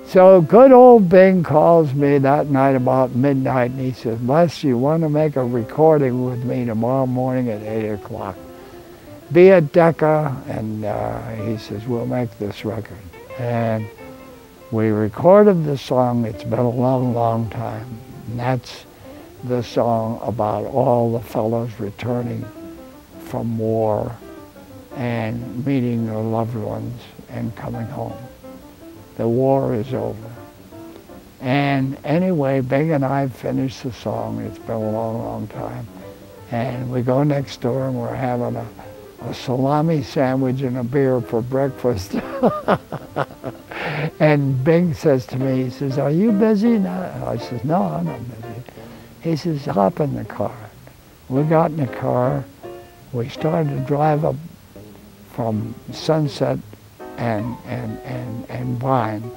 So good old Bing calls me that night about midnight, and he says, Les, you want to make a recording with me tomorrow morning at 8 o'clock. Be at Decca, and he says, we'll make this record. And we recorded the song, It's Been a Long, Long Time. And that's the song about all the fellows returning from war and meeting their loved ones and coming home. The war is over. And anyway, Bing and I finished the song, It's Been a Long, Long Time. And we go next door and we're having a salami sandwich and a beer for breakfast. And Bing says to me, he says, are you busy now? I says, no, I'm not busy. He says, hop in the car. We got in the car. We started to drive up from Sunset and Vine,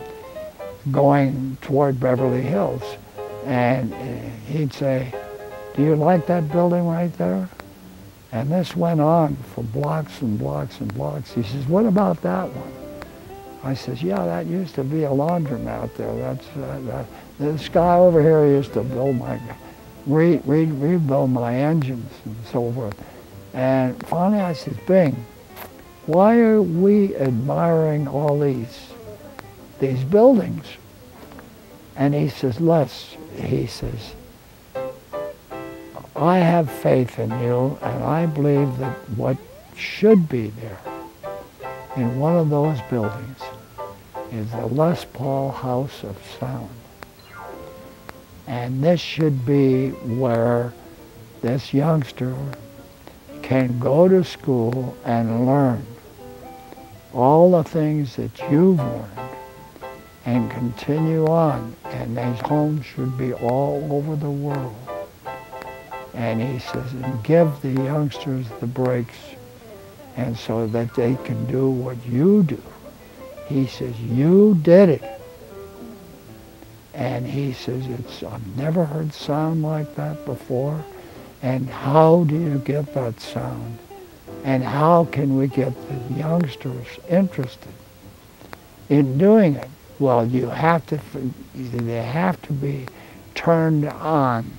going toward Beverly Hills. And he'd say, do you like that building right there? And this went on for blocks and blocks and blocks. He says, what about that one? I says, yeah, that used to be a laundromat there. That's this guy over here used to build rebuild my engines and so forth. And finally I said, Bing, why are we admiring all these buildings? And he says, Les, he says, I have faith in you, and I believe that what should be there in one of those buildings is the Les Paul House of Sound. And this should be where this youngster can go to school and learn all the things that you've learned and continue on. And these homes should be all over the world. And he says, and give the youngsters the breaks, and so that they can do what you do. He says, you did it. And he says, I've never heard sound like that before. And how do you get that sound? And how can we get the youngsters interested in doing it? Well, they have to be turned on.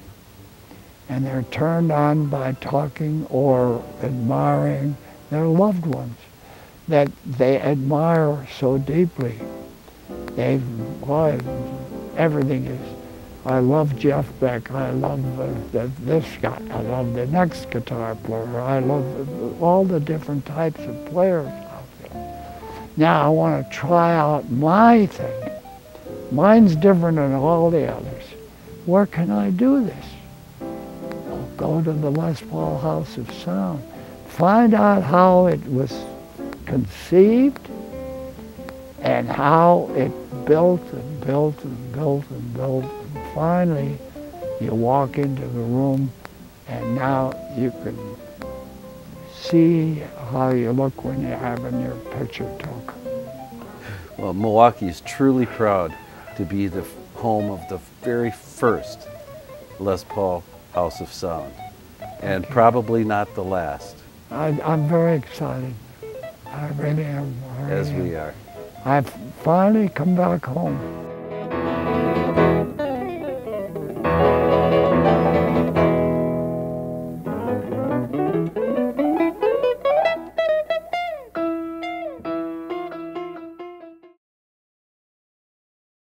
And they're turned on by talking or admiring their loved ones that they admire so deeply. Everything is, I love Jeff Beck, I love this guy, I love the next guitar player, I love all the different types of players out there. Now I want to try out my thing. Mine's different than all the others. Where can I do this? Go to the Les Paul House of Sound. Find out how it was conceived and how it built and built and built and built. And finally, you walk into the room and now you can see how you look when you're having your picture took. Well, Milwaukee is truly proud to be the home of the very first Les Paul House of Sound, and probably not the last. I'm very excited. I really am. As we are. I've finally come back home.